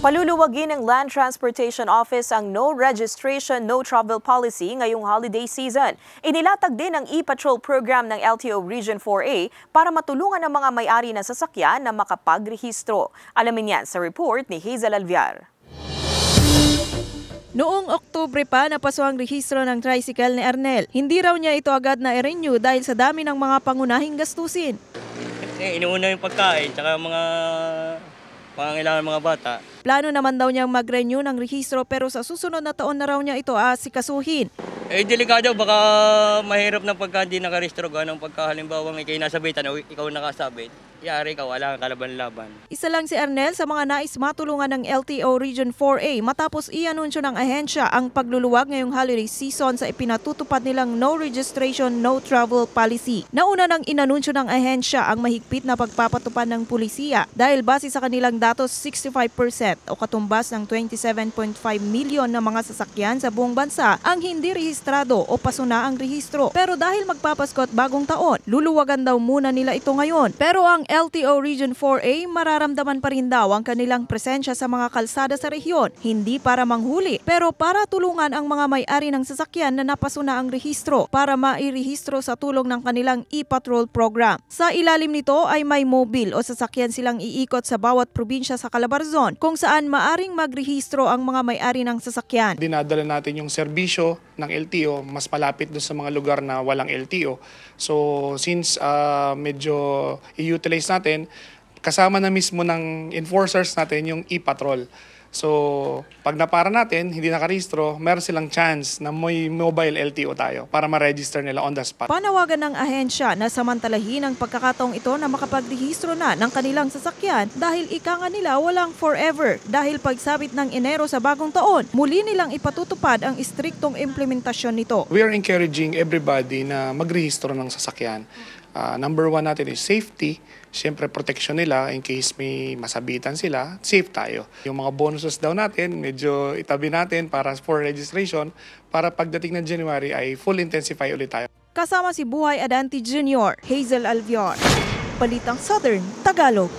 Paluluwagin ng Land Transportation Office ang no registration, no travel policy ngayong holiday season. Inilatag din ang e-patrol program ng LTO Region 4A para matulungan ang mga may-ari ng sasakyan na makapagrehistro. Alamin yan sa report ni Hazel Alviar. Noong Oktubre pa napaso ang rehistro ng tricycle ni Ernel. Hindi raw niya ito agad na i-renew dahil sa dami ng mga pangunahing gastusin. Inuuna yung pagkain, tsaka mga pangangailangan mga bata. Plano naman daw niyang mag-renew ng rehistro pero sa susunod na taon na raw niya ito asikasuhin. Delikado, baka mahirap na pagka hindi nakarehistro. Ganong pagka halimbawa ikay nasabitan o ikaw nakasabit, yari ka, wala kang kalaban-laban. Isa lang si Ernel sa mga nais matulungan ng LTO Region 4A matapos i-anunsyo ng ahensya ang pagluluwag ngayong holiday season sa ipinatutupad nilang no registration, no travel policy. Nauna nang inanunsyo ng ahensya ang mahigpit na pagpapatupad ng pulisiya dahil base sa kanilang datos 65% o katumbas ng 27.5 milyon na mga sasakyan sa buong bansa ang hindi rehistrado o paso na ang rehistro. Pero dahil magpapasko at bagong taon, luluwagan daw muna nila ito ngayon. Pero ang LTO Region 4A mararamdaman pa rin daw ang kanilang presensya sa mga kalsada sa rehiyon, hindi para manghuli, pero para tulungan ang mga may-ari ng sasakyan na napaso na ang rehistro para mairehistro sa tulong ng kanilang e-patrol program. Sa ilalim nito ay may mobile o sasakyan silang iikot sa bawat probinsya sa Calabarzon kung saan maaring magrehistro ang mga may-ari ng sasakyan. Dinadala natin yung serbisyo ng LTO mas malapit doon sa mga lugar na walang LTO. So since medyo i-utilize natin, kasama na mismo ng enforcers natin yung e-patrol. So pag napara natin, hindi nakarehistro, meron silang chance na may mobile LTO tayo para ma-register nila on the spot. Panawagan ng ahensya na samantalahin ang pagkakataong ito na makapagrehistro na ng kanilang sasakyan dahil ika nga nila walang forever dahil pagsabit ng Enero sa bagong taon, muli nilang ipatutupad ang istriktong implementasyon nito. We are encouraging everybody na magrehistro ng sasakyan. Number one natin is safety. Siyempre, protection nila in case may masabitan sila, safe tayo. Yung mga bonuses daw natin, medyo itabi natin para for registration para pagdating ng January ay full intensify ulit tayo. Kasama si Buhay Adanti Jr., Hazel Alviar, Balitang Southern, Tagalog.